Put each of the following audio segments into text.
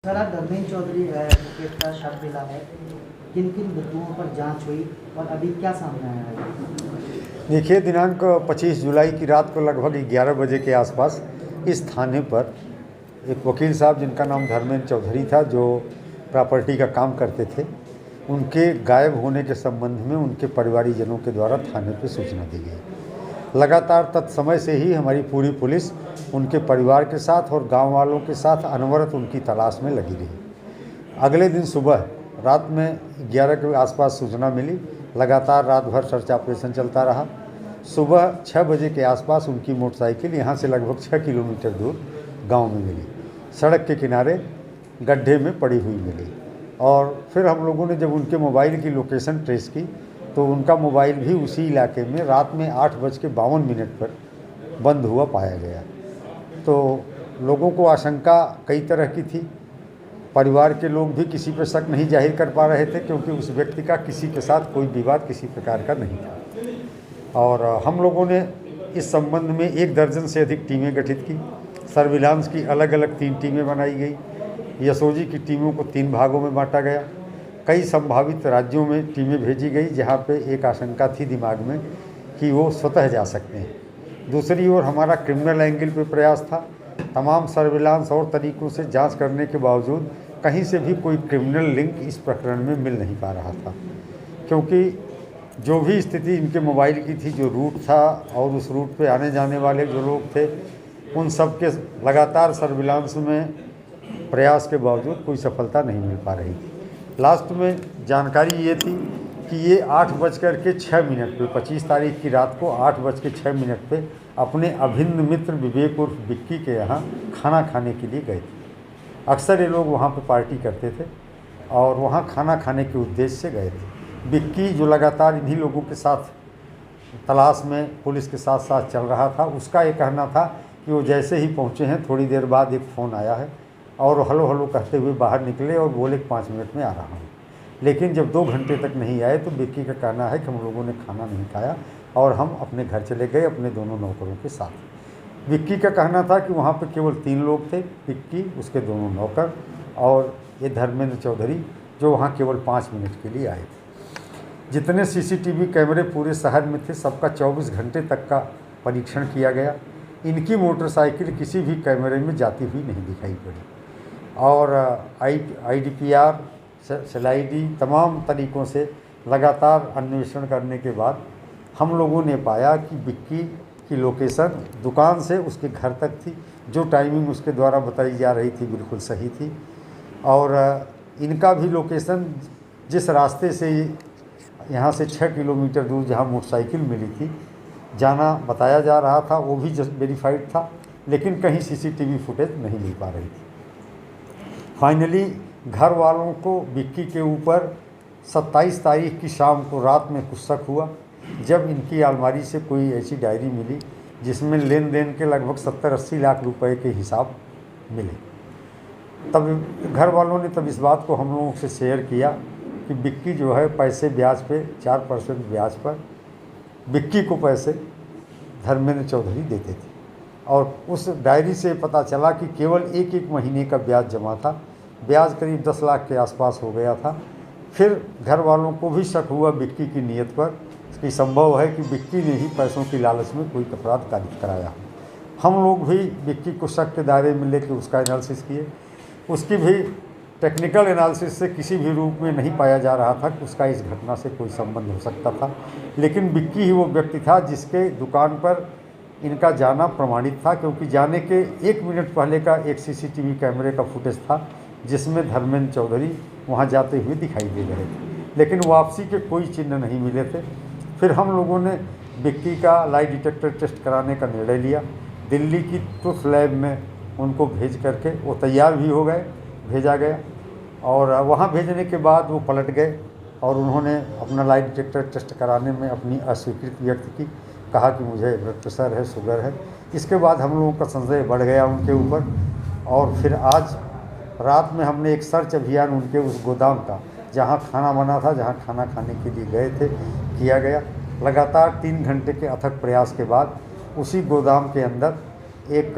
Sir, आज धर्मेंद्र चौधरी मुकेश का शव मिला है। किन किन बिंदुओं पर जांच हुई और अभी क्या सामने आया है? देखिए, दिनांक 25 जुलाई की रात को लगभग 11 बजे के आसपास इस थाने पर एक वकील साहब जिनका नाम धर्मेंद्र चौधरी था, जो प्रॉपर्टी का काम करते थे, उनके गायब होने के संबंध में उनके परिवारीजनों के द्वारा थाने पर सूचना दी गई। लगातार तत्समय से ही हमारी पूरी पुलिस उनके परिवार के साथ और गांव वालों के साथ अनवरत उनकी तलाश में लगी रही। अगले दिन सुबह रात में 11 के आसपास सूचना मिली। लगातार रात भर सर्च ऑपरेशन चलता रहा। सुबह 6 बजे के आसपास उनकी मोटरसाइकिल यहाँ से लगभग 6 किलोमीटर दूर गांव में मिली, सड़क के किनारे गड्ढे में पड़ी हुई मिली। और फिर हम लोगों ने जब उनके मोबाइल की लोकेशन ट्रेस की तो उनका मोबाइल भी उसी इलाके में रात में 8:52 पर बंद हुआ पाया गया। तो लोगों को आशंका कई तरह की थी। परिवार के लोग भी किसी पर शक नहीं जाहिर कर पा रहे थे, क्योंकि उस व्यक्ति का किसी के साथ कोई विवाद किसी प्रकार का नहीं था। और हम लोगों ने इस संबंध में 1 दर्जन से अधिक टीमें गठित की। सर्विलांस की अलग अलग 3 टीमें बनाई गई। एसओजी की टीमों को 3 भागों में बांटा गया। कई संभावित राज्यों में टीमें भेजी गई जहां पे एक आशंका थी दिमाग में कि वो स्वतः जा सकते हैं। दूसरी ओर हमारा क्रिमिनल एंगल पे प्रयास था। तमाम सर्विलांस और तरीक़ों से जांच करने के बावजूद कहीं से भी कोई क्रिमिनल लिंक इस प्रकरण में मिल नहीं पा रहा था, क्योंकि जो भी स्थिति इनके मोबाइल की थी, जो रूट था और उस रूट पे आने जाने वाले जो लोग थे, उन सब के लगातार सर्विलांस में प्रयास के बावजूद कोई सफलता नहीं मिल पा रही थी। लास्ट में जानकारी ये थी कि ये 8:06 पे 25 तारीख की रात को 8:06 पे अपने अभिन्न मित्र विवेक उर्फ बिक्की के यहाँ खाना खाने के लिए गए थे। अक्सर ये लोग वहाँ पे पार्टी करते थे और वहाँ खाना खाने के उद्देश्य से गए थे। बिक्की, जो लगातार इन्हीं लोगों के साथ तलाश में पुलिस के साथ साथ चल रहा था, उसका ये कहना था कि वो जैसे ही पहुँचे हैं थोड़ी देर बाद एक फ़ोन आया है और हलो हलो कहते हुए बाहर निकले और बोले 5 मिनट में आ रहा हूँ। लेकिन जब 2 घंटे तक नहीं आए तो बिक्की का कहना है कि हम लोगों ने खाना नहीं खाया और हम अपने घर चले गए अपने दोनों नौकरों के साथ। बिक्की का कहना था कि वहाँ पर केवल 3 लोग थे, बिक्की, उसके दोनों नौकर और ये धर्मेंद्र चौधरी, जो वहाँ केवल 5 मिनट के लिए आए थे। जितने सीसीटीवी कैमरे पूरे शहर में थे, सबका 24 घंटे तक का परीक्षण किया गया। इनकी मोटरसाइकिल किसी भी कैमरे में जाती हुई नहीं दिखाई पड़ी और IDPR, SLID तमाम तरीक़ों से लगातार अन्वेषण करने के बाद हम लोगों ने पाया कि बिक्की की लोकेशन दुकान से उसके घर तक थी। जो टाइमिंग उसके द्वारा बताई जा रही थी बिल्कुल सही थी। और इनका भी लोकेशन जिस रास्ते से यहाँ से 6 किलोमीटर दूर जहाँ मोटरसाइकिल मिली थी जाना बताया जा रहा था, वो भी वेरीफाइड था, लेकिन कहीं CCTV फुटेज नहीं मिल पा रही थी। फाइनली घर वालों को बिक्की के ऊपर 27 तारीख की शाम को रात में कुछ शक हुआ, जब इनकी अलमारी से कोई ऐसी डायरी मिली जिसमें लेन देन के लगभग 70-80 लाख रुपए के हिसाब मिले। तब घर वालों ने इस बात को हम लोगों से शेयर किया कि बिक्की जो है पैसे ब्याज पे 4% ब्याज पर बिक्की को पैसे धर्मेंद्र चौधरी देते थे। और उस डायरी से पता चला कि केवल एक महीने का ब्याज जमा था। ब्याज करीब 10 लाख के आसपास हो गया था। फिर घर वालों को भी शक हुआ बिक्की की नीयत पर कि संभव है कि बिक्की ने ही पैसों की लालच में कोई अपराध कारित कराया। हम लोग भी बिक्की को शक के दायरे में लेकर उसका एनालिसिस किए। उसकी भी टेक्निकल एनालिसिस से किसी भी रूप में नहीं पाया जा रहा था कि उसका इस घटना से कोई संबंध हो सकता था। लेकिन बिक्की ही वो व्यक्ति था जिसके दुकान पर इनका जाना प्रमाणित था, क्योंकि जाने के 1 मिनट पहले का एक CCTV कैमरे का फुटेज था जिसमें धर्मेंद्र चौधरी वहां जाते हुए दिखाई दे रहे थे, लेकिन वापसी के कोई चिन्ह नहीं मिले थे। फिर हम लोगों ने बिक्की का लाई डिटेक्टर टेस्ट कराने का निर्णय लिया। दिल्ली की ट्रुथ लैब में उनको भेज करके वो तैयार भी हो गए, भेजा गया। और वहाँ भेजने के बाद वो पलट गए और उन्होंने अपना लाई डिटेक्टर टेस्ट कराने में अपनी अस्वीकृति व्यक्त की, कहा कि मुझे ब्लड प्रेशर है, शुगर है। इसके बाद हम लोगों का संदेह बढ़ गया उनके ऊपर और फिर आज रात में हमने एक सर्च अभियान उनके उस गोदाम का, जहां खाना बना था, जहां खाना खाने के लिए गए थे, किया गया। लगातार 3 घंटे के अथक प्रयास के बाद उसी गोदाम के अंदर एक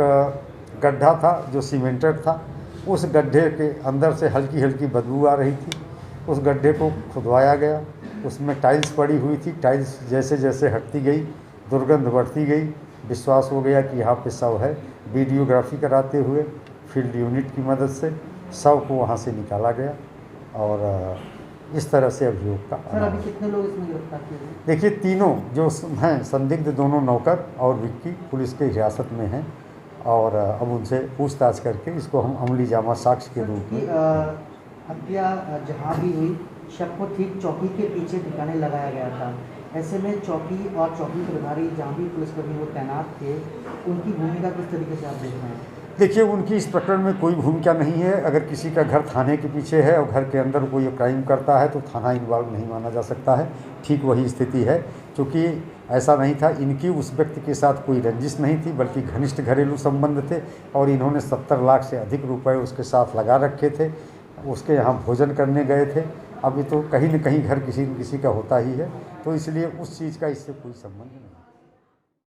गड्ढा था जो सीमेंटेड था, उस गड्ढे के अंदर से हल्की हल्की बदबू आ रही थी। उस गड्ढे को खुदवाया गया, उसमें टाइल्स पड़ी हुई थी। टाइल्स जैसे जैसे हटती गई दुर्गंध बढ़ती गई। विश्वास हो गया कि यहाँ पे शव है। वीडियोग्राफी कराते हुए फील्ड यूनिट की मदद से शव को वहाँ से निकाला गया और इस तरह से अभियोग का सर अभी कितने लोग इसमें गिरफ्तार किए गए? देखिए, तीनों जो हैं संदिग्ध, दोनों नौकर और विक्की पुलिस के हिरासत में हैं और अब उनसे पूछताछ करके इसको हम अमली जामा साक्ष्य के रूप में हत्या जहाँ भी हुई शव को ठीक चौकी के पीछे ठिकाने लगाया गया था। ऐसे में चौकी और चौकी प्रभारी जहाँ भी पुलिसकर्मी वो तैनात थे, उनकी भूमिका किस तरीके से आप देख रहे हैं? देखिए, उनकी इस प्रकरण में कोई भूमिका नहीं है। अगर किसी का घर थाने के पीछे है और घर के अंदर कोई क्राइम करता है तो थाना इन्वॉल्व नहीं माना जा सकता है। ठीक वही स्थिति है, क्योंकि ऐसा नहीं था, इनकी उस व्यक्ति के साथ कोई रंजिश नहीं थी, बल्कि घनिष्ठ घरेलू संबंध थे और इन्होंने 70 लाख से अधिक रुपए उसके साथ लगा रखे थे। उसके यहाँ भोजन करने गए थे। अभी तो कहीं न कहीं घर किसी न किसी का होता ही है, तो इसलिए उस चीज़ का इससे कोई संबंध नहीं।